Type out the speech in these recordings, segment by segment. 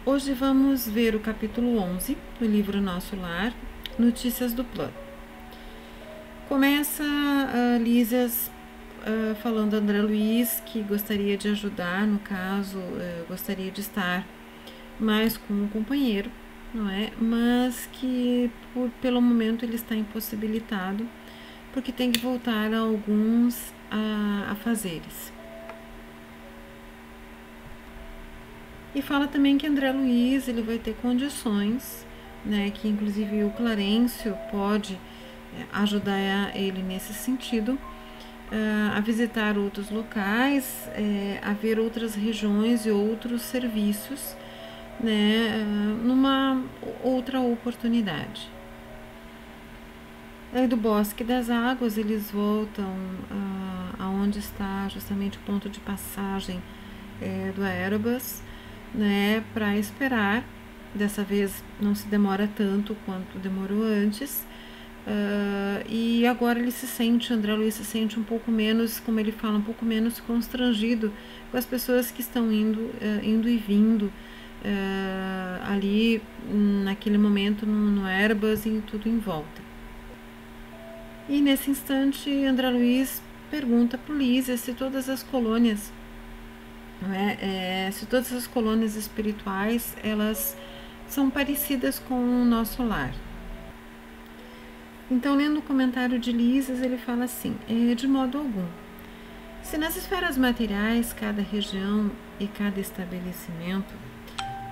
Hoje vamos ver o capítulo 11 do livro Nosso Lar, Notícias do Plano. Começa Lísias falando a André Luiz que gostaria de ajudar, no caso, gostaria de estar mais com o companheiro, não é? Mas que pelo momento ele está impossibilitado porque tem que voltar a alguns afazeres. E fala também que André Luiz ele vai ter condições, né, que inclusive o Clarencio pode ajudar ele nesse sentido, a visitar outros locais, a ver outras regiões e outros serviços, né, numa outra oportunidade. Aí do Bosque das Águas eles voltam aonde está justamente o ponto de passagem do Aerobus, né, para esperar. Dessa vez não se demora tanto quanto demorou antes. E agora ele se sente, André Luiz se sente um pouco menos, como ele fala, um pouco menos constrangido com as pessoas que estão indo e vindo ali naquele momento no Airbus e tudo em volta. E nesse instante André Luiz pergunta para o Lísia se todas as colônias, se todas as colônias espirituais elas são parecidas com o nosso lar. Então, lendo o comentário de Lísias, ele fala assim: de modo algum. Se nas esferas materiais cada região e cada estabelecimento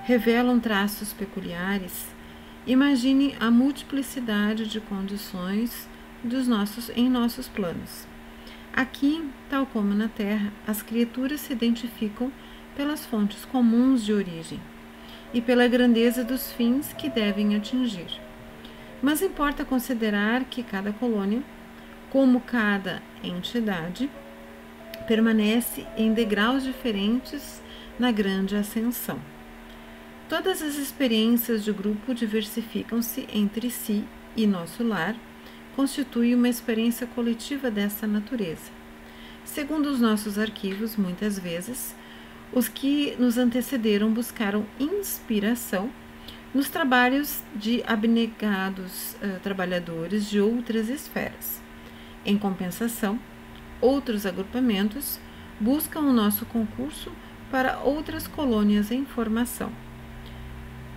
revelam traços peculiares, imagine a multiplicidade de condições em nossos planos. Aqui, tal como na Terra, as criaturas se identificam pelas fontes comuns de origem e pela grandeza dos fins que devem atingir. Mas importa considerar que cada colônia, como cada entidade, permanece em degraus diferentes na grande ascensão. Todas as experiências de grupo diversificam-se entre si e nosso lar constitui uma experiência coletiva dessa natureza. Segundo os nossos arquivos, muitas vezes, os que nos antecederam buscaram inspiração nos trabalhos de abnegados trabalhadores de outras esferas. Em compensação, outros agrupamentos buscam o nosso concurso para outras colônias em formação.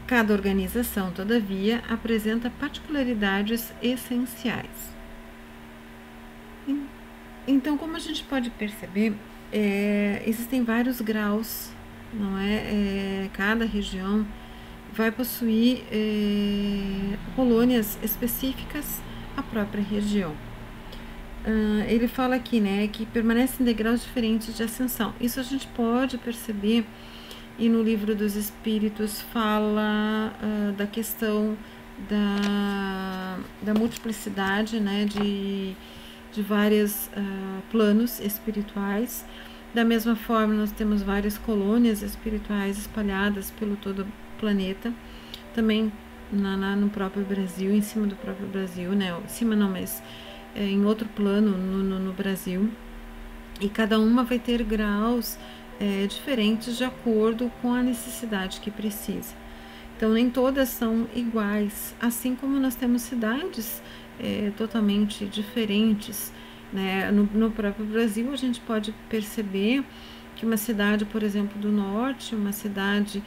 Cada organização, todavia, apresenta particularidades essenciais. Então, como a gente pode perceber, existem vários graus, não é? Cada região vai possuir colônias específicas à própria região. Ele fala aqui, né, que permanecem em degraus diferentes de ascensão. Isso a gente pode perceber, e no livro dos Espíritos fala da questão da multiplicidade, né, de vários planos espirituais. Da mesma forma, nós temos várias colônias espirituais espalhadas pelo todo o planeta, também no próprio Brasil, em cima do próprio Brasil, né, em cima não, mas em outro plano no Brasil, e cada uma vai ter graus diferentes de acordo com a necessidade que precisa. Então, nem todas são iguais, assim como nós temos cidades totalmente diferentes, né? No próprio Brasil, a gente pode perceber que uma cidade, por exemplo, do norte, uma cidade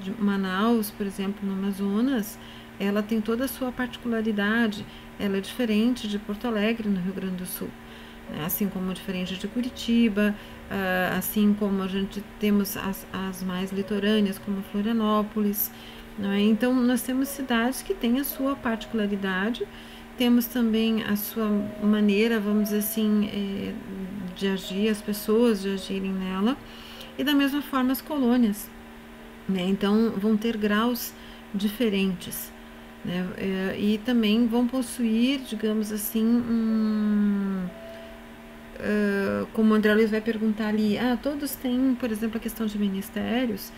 de Manaus, por exemplo, no Amazonas, ela tem toda a sua particularidade, ela é diferente de Porto Alegre, no Rio Grande do Sul, né? Assim como diferente de Curitiba, assim como a gente temos as mais litorâneas, como Florianópolis, não é? Então, nós temos cidades que têm a sua particularidade, temos também a sua maneira, vamos dizer assim, de agir, as pessoas de agirem nela, e da mesma forma as colônias, né? Então, vão ter graus diferentes, né? E também vão possuir, digamos assim, como o André Luiz vai perguntar ali, todos têm, por exemplo, a questão de ministérios,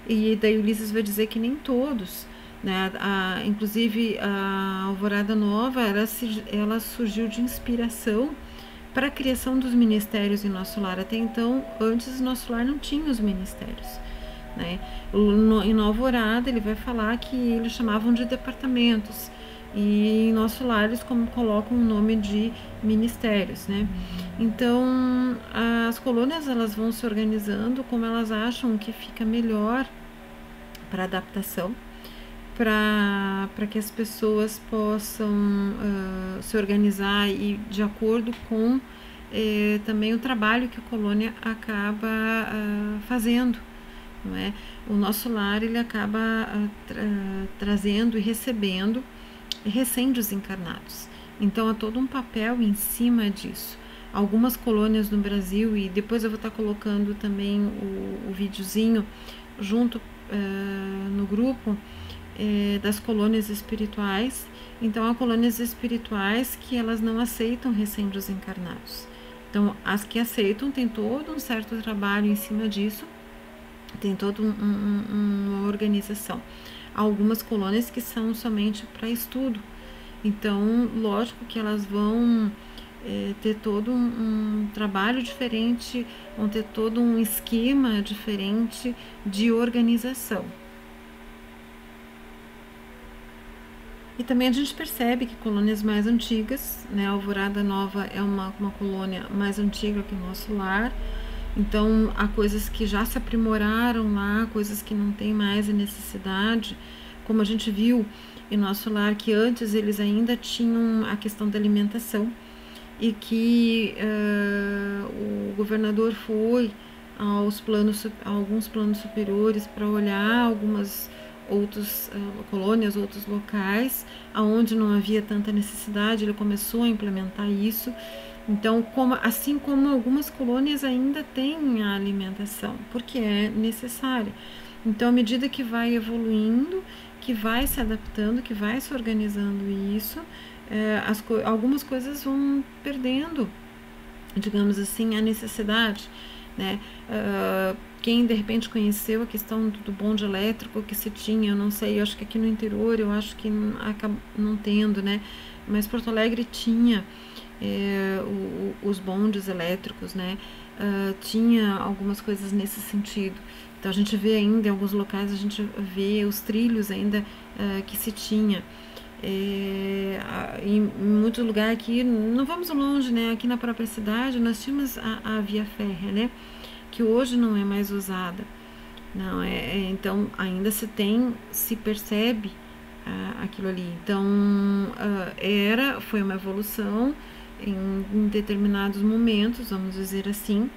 e daí o Ulisses vai dizer que nem todos, né? Inclusive a Alvorada Nova, ela surgiu de inspiração para a criação dos ministérios em Nosso Lar. Até então, antes, Nosso Lar não tinha os ministérios, né? Em Nova Alvorada ele vai falar que eles chamavam de departamentos, e em Nosso Lar eles colocam o nome de ministérios, né? Então as colônias elas vão se organizando como elas acham que fica melhor para adaptação, para que as pessoas possam se organizar e de acordo com também o trabalho que a colônia acaba fazendo, não é? O Nosso Lar ele acaba trazendo e recebendo recém-desencarnados. Então há todo um papel em cima disso. Algumas colônias no Brasil, e depois eu vou estar colocando também o videozinho junto no grupo das colônias espirituais. Então há colônias espirituais que elas não aceitam recém-desencarnados. Então as que aceitam tem todo um certo trabalho em cima disso, tem toda uma organização. Há algumas colônias que são somente para estudo. Então, lógico que elas vão ter todo um trabalho diferente, vão ter todo um esquema diferente de organização. E também a gente percebe que colônias mais antigas, né, Alvorada Nova é uma colônia mais antiga que o Nosso Lar, então há coisas que já se aprimoraram lá, coisas que não tem mais a necessidade, como a gente viu em Nosso Lar, que antes eles ainda tinham a questão da alimentação, e que o governador foi a alguns planos superiores para olhar algumas outras colônias, outros locais, aonde não havia tanta necessidade, ele começou a implementar isso. Então, assim como algumas colônias ainda têm a alimentação, porque é necessária. Então, à medida que vai evoluindo, que vai se adaptando, que vai se organizando isso, algumas coisas vão perdendo, digamos assim, a necessidade, né? Quem de repente conheceu a questão do bonde elétrico que se tinha, eu não sei, eu acho que aqui no interior eu acho que acaba não tendo, né? Mas Porto Alegre tinha os bondes elétricos, né? Tinha algumas coisas nesse sentido. Então a gente vê ainda em alguns locais, a gente vê os trilhos ainda que se tinha. Em muitos lugares aqui, não vamos longe, né? Aqui na própria cidade nós tínhamos a via férrea, né? Que hoje não é mais usada. Não então ainda se percebe aquilo ali. Então foi uma evolução em determinados momentos, vamos dizer assim,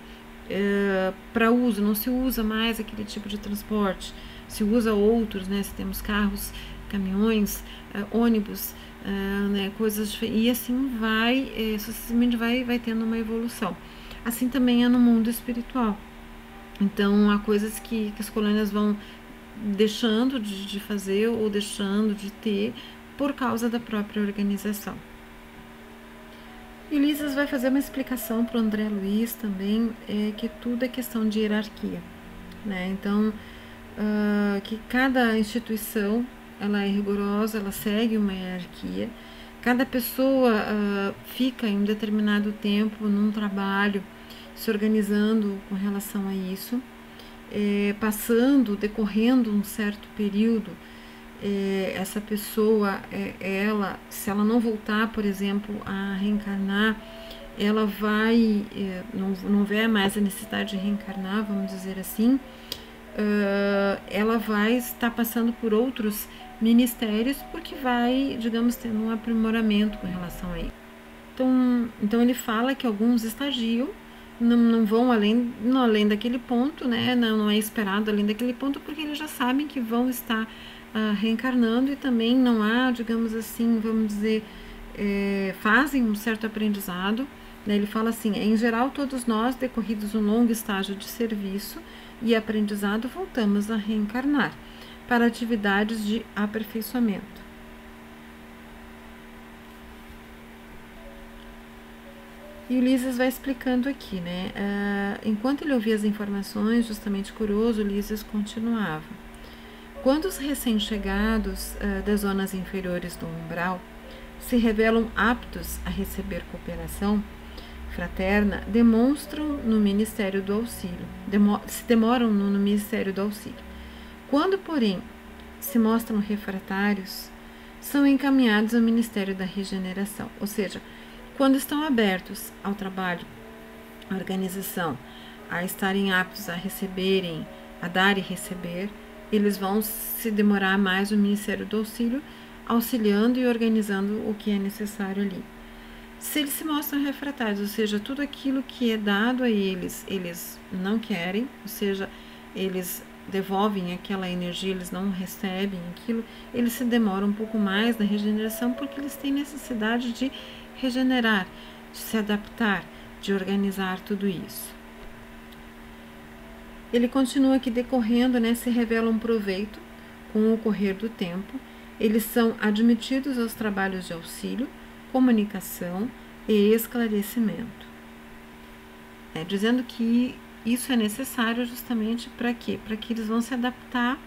para uso. Não se usa mais aquele tipo de transporte, se usa outros, né? Se temos carros, caminhões, ônibus, né? Coisas diferentes, e assim sucessivamente vai tendo uma evolução. Assim também é no mundo espiritual. Então há coisas que as colônias vão deixando de fazer ou deixando de ter por causa da própria organização. E Ulisses vai fazer uma explicação para o André Luiz também, que tudo é questão de hierarquia, né? Então que cada instituição ela é rigorosa, ela segue uma hierarquia. Cada pessoa fica em um determinado tempo num trabalho, se organizando com relação a isso, decorrendo um certo período, essa pessoa, se ela não voltar, por exemplo, a reencarnar, ela vai, não vê mais a necessidade de reencarnar, vamos dizer assim, ela vai estar passando por outros ministérios, porque vai, digamos, tendo um aprimoramento com relação a isso. Então ele fala que alguns estagiam, não vão além daquele ponto, né? Não é esperado além daquele ponto, porque eles já sabem que vão estar reencarnando, e também não há, digamos assim, vamos dizer, fazem um certo aprendizado, né? Ele fala assim: em geral, todos nós, decorridos um longo estágio de serviço e aprendizado, voltamos a reencarnar para atividades de aperfeiçoamento. E Ulisses vai explicando aqui, né? Enquanto ele ouvia as informações, justamente curioso, Ulisses continuava. Quando os recém-chegados das zonas inferiores do umbral se revelam aptos a receber cooperação, fraterna demonstram no Ministério do Auxílio, se demoram no Ministério do Auxílio. Quando, porém, se mostram refratários, são encaminhados ao Ministério da Regeneração, ou seja, quando estão abertos ao trabalho, à organização, a estarem aptos a receberem, a dar e receber, eles vão se demorar mais no Ministério do Auxílio, auxiliando e organizando o que é necessário ali. Se eles se mostram refratários, ou seja, tudo aquilo que é dado a eles, eles não querem, ou seja, eles devolvem aquela energia, eles não recebem aquilo, eles se demoram um pouco mais na regeneração porque eles têm necessidade de regenerar, de se adaptar, de organizar tudo isso. Ele continua aqui decorrendo, né, se revela um proveito com o correr do tempo, eles são admitidos aos trabalhos de auxílio, comunicação e esclarecimento. Dizendo que isso é necessário justamente para quê? Para que eles vão se adaptar,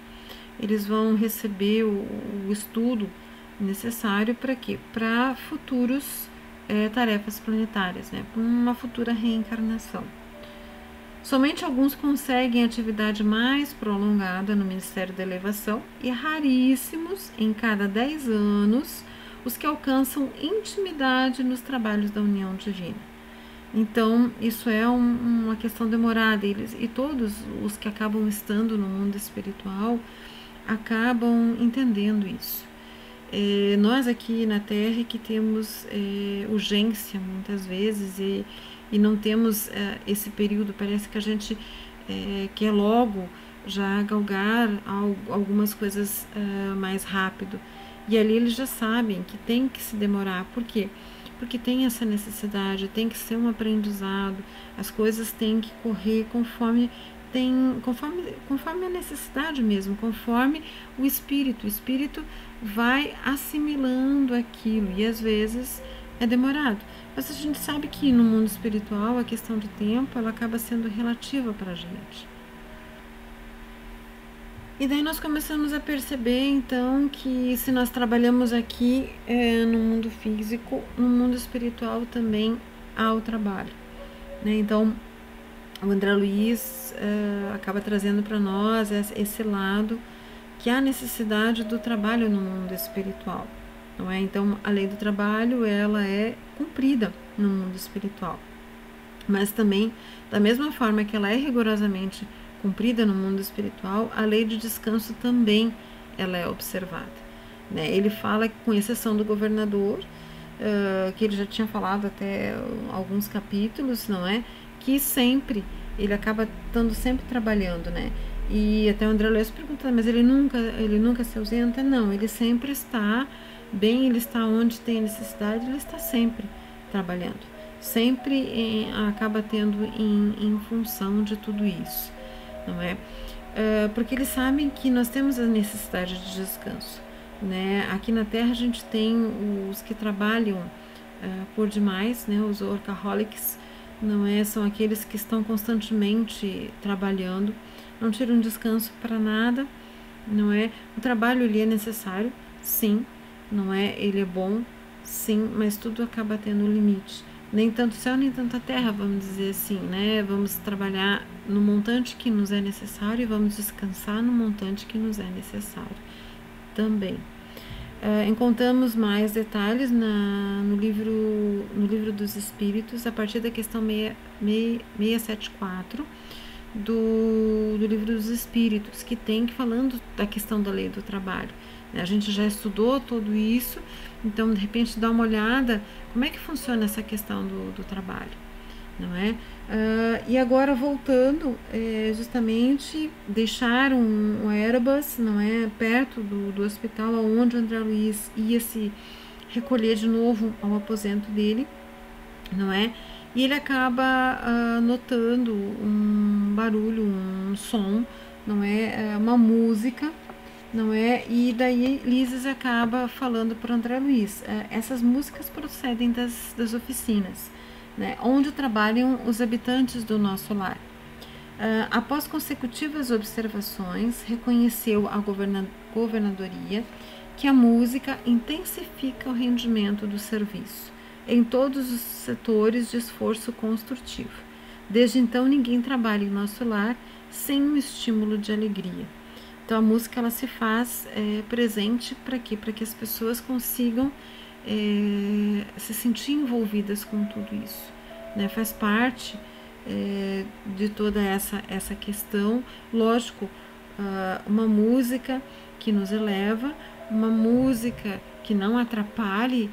eles vão receber o estudo necessário para quê? Para futuros tarefas planetárias, né? Para uma futura reencarnação. Somente alguns conseguem atividade mais prolongada no Ministério da Elevação e raríssimos, em cada 10 anos, os que alcançam intimidade nos trabalhos da união divina. Então, isso é uma questão demorada. E todos os que acabam estando no mundo espiritual acabam entendendo isso. Nós aqui na Terra que temos urgência muitas vezes e não temos esse período, parece que a gente quer logo já galgar algumas coisas mais rápido. E ali eles já sabem que tem que se demorar. Por quê? Porque tem essa necessidade, tem que ser um aprendizado, as coisas têm que correr conforme a necessidade mesmo, conforme o espírito. O espírito vai assimilando aquilo e às vezes é demorado. Mas a gente sabe que no mundo espiritual a questão de tempo ela acaba sendo relativa para a gente. E daí nós começamos a perceber então que se nós trabalhamos aqui no mundo físico, no mundo espiritual também há o trabalho, né? Então o André Luiz acaba trazendo para nós esse lado que há necessidade do trabalho no mundo espiritual, não é? Então a lei do trabalho ela é cumprida no mundo espiritual, mas também da mesma forma que ela é rigorosamente cumprida no mundo espiritual, a lei de descanso também ela é observada, né? Ele fala que, com exceção do governador, que ele já tinha falado até alguns capítulos, não é? Que sempre, ele acaba estando sempre trabalhando, né? E até o André Luiz pergunta, mas ele nunca se ausenta? Não, ele sempre está bem, ele está onde tem necessidade, ele está sempre trabalhando, sempre acaba tendo em função de tudo isso, não é? Porque eles sabem que nós temos a necessidade de descanso, né? Aqui na Terra a gente tem os que trabalham por demais, né? Os workaholics, não é? São aqueles que estão constantemente trabalhando, não tiram descanso para nada, não é? O trabalho ele é necessário, sim, não é? Ele é bom, sim, mas tudo acaba tendo um limite. Nem tanto céu, nem tanta terra, vamos dizer assim, né? Vamos trabalhar no montante que nos é necessário e vamos descansar no montante que nos é necessário também. Encontramos mais detalhes no livro dos Espíritos, a partir da questão 674 do livro dos Espíritos, que tem falando da questão da lei do trabalho. A gente já estudou tudo isso, então de repente dá uma olhada como é que funciona essa questão do trabalho, não é? E agora voltando, justamente deixar um Airbus, não é, perto do hospital onde o André Luiz ia se recolher de novo ao aposento dele, não é? E ele acaba notando um barulho, um som, não é, uma música, não é? E daí Lises acaba falando para o André Luiz, essas músicas procedem das oficinas, né, onde trabalham os habitantes do nosso lar. Após consecutivas observações, reconheceu a governadoria que a música intensifica o rendimento do serviço. em todos os setores de esforço construtivo. Desde então, ninguém trabalha em nosso lar sem um estímulo de alegria. Então, a música ela se faz presente para quê? Para que as pessoas consigam se sentir envolvidas com tudo isso, né? Faz parte de toda essa questão. Lógico, uma música que nos eleva, uma música que não atrapalhe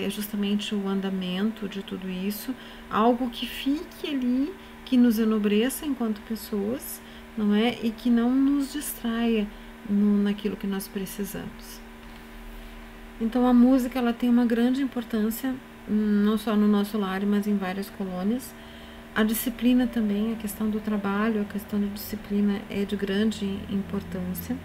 justamente o andamento de tudo isso, algo que fique ali, que nos enobreça enquanto pessoas, não é? E que não nos distraia naquilo que nós precisamos. Então a música ela tem uma grande importância, não só no nosso lar, mas em várias colônias. A disciplina também, a questão do trabalho, a questão da disciplina é de grande importância,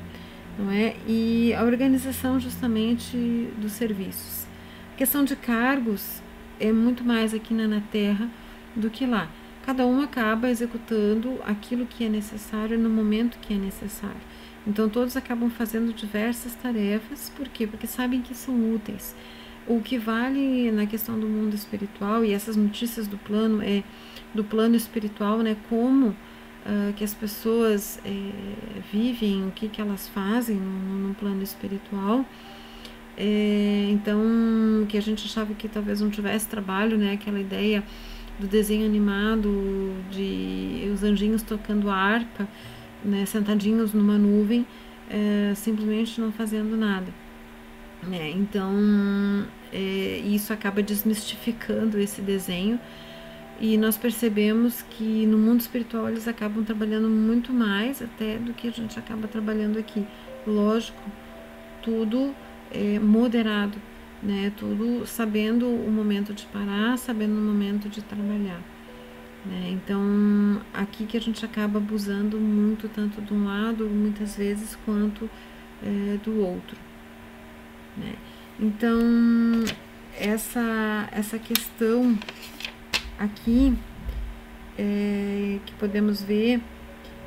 não é? E a organização justamente dos serviços. A questão de cargos é muito mais aqui na Terra do que lá. Cada um acaba executando aquilo que é necessário no momento que é necessário. Então todos acabam fazendo diversas tarefas, por quê? Porque sabem que são úteis. O que vale na questão do mundo espiritual, e essas notícias do plano espiritual, né? Como que as pessoas vivem, o que elas fazem no plano espiritual. Então, que a gente achava que talvez não tivesse trabalho, né? Aquela ideia do desenho animado de os anjinhos tocando harpa, né, sentadinhos numa nuvem, simplesmente não fazendo nada. Então, isso acaba desmistificando esse desenho, e nós percebemos que no mundo espiritual eles acabam trabalhando muito mais até do que a gente acaba trabalhando aqui. Lógico, tudo moderado, né? Tudo sabendo o momento de parar, sabendo o momento de trabalhar. Então, aqui que a gente acaba abusando muito, tanto de um lado, muitas vezes, quanto do outro. Né? Então, essa questão aqui que podemos ver,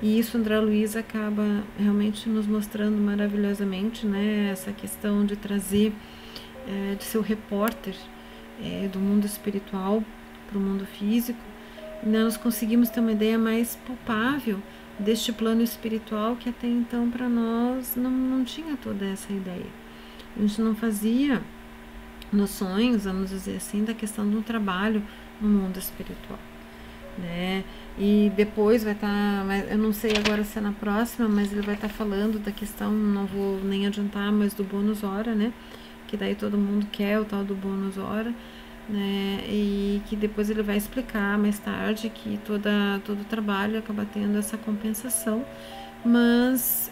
e isso André Luiz acaba realmente nos mostrando maravilhosamente, né? Essa questão de trazer, de ser o repórter do mundo espiritual para o mundo físico. Nós conseguimos ter uma ideia mais palpável deste plano espiritual que até então para nós não tinha toda essa ideia. A gente não fazia noções, vamos dizer assim, da questão do trabalho no mundo espiritual, né? E depois vai estar, eu não sei agora se é na próxima, mas ele vai estar falando da questão, não vou nem adiantar, mas do bônus hora, né? Que daí todo mundo quer o tal do bônus hora, né? E que depois ele vai explicar mais tarde que todo trabalho acaba tendo essa compensação, mas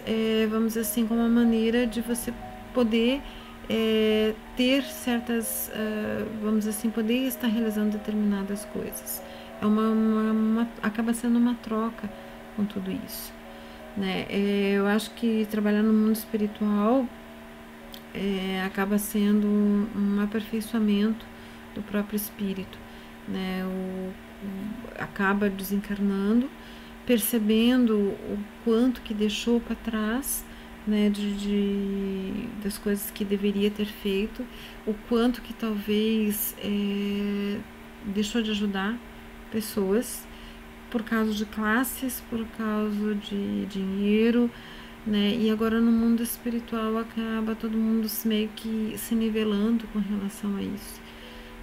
vamos dizer assim, como uma maneira de você poder ter certas, vamos dizer assim, poder estar realizando determinadas coisas. Acaba sendo uma troca com tudo isso, né? Eu acho que trabalhar no mundo espiritual acaba sendo um aperfeiçoamento do próprio espírito, né? Acaba desencarnando, percebendo o quanto que deixou para trás, né, das coisas que deveria ter feito, o quanto que talvez deixou de ajudar pessoas por causa de classes, por causa de dinheiro, né? E agora no mundo espiritual acaba todo mundo meio que se nivelando com relação a isso,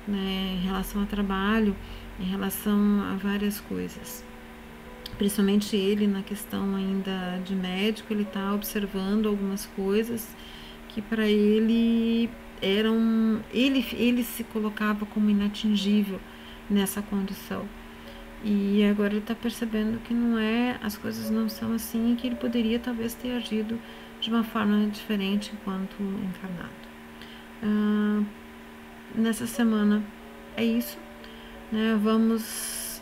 né? Em relação ao trabalho, em relação a várias coisas. Principalmente ele na questão ainda de médico, ele está observando algumas coisas que para ele ele se colocava como inatingível nessa condição. E agora ele está percebendo que as coisas não são assim, e que ele poderia talvez ter agido de uma forma diferente enquanto encarnado. Nessa semana é isso, né? Vamos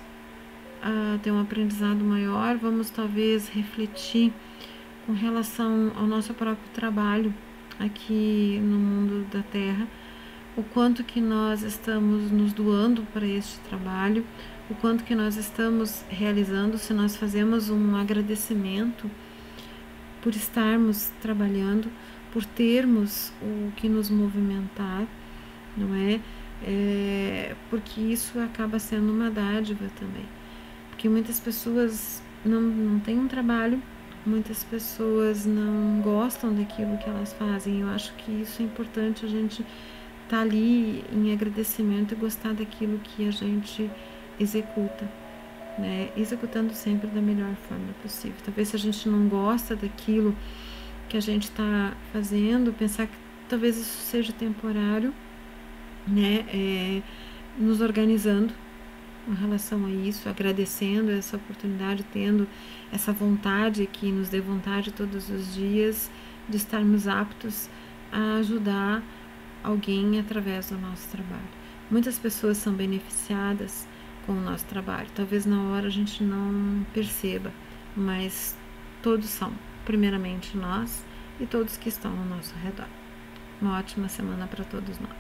ter um aprendizado maior, vamos talvez refletir com relação ao nosso próprio trabalho aqui no mundo da Terra, o quanto que nós estamos nos doando para este trabalho, o quanto que nós estamos realizando, se nós fazemos um agradecimento por estarmos trabalhando, por termos o que nos movimentar, não é? porque isso acaba sendo uma dádiva também. Porque muitas pessoas não têm um trabalho, muitas pessoas não gostam daquilo que elas fazem. Eu acho que isso é importante, a gente estar ali em agradecimento e gostar daquilo que a gente executa, né? Executando sempre da melhor forma possível. Talvez se a gente não gosta daquilo que a gente está fazendo, pensar que talvez isso seja temporário, né? Nos organizando em relação a isso, agradecendo essa oportunidade, tendo essa vontade que nos dê vontade todos os dias de estarmos aptos a ajudar alguém através do nosso trabalho. Muitas pessoas são beneficiadas com o nosso trabalho. Talvez na hora a gente não perceba, mas todos são, primeiramente nós e todos que estão ao nosso redor. Uma ótima semana para todos nós.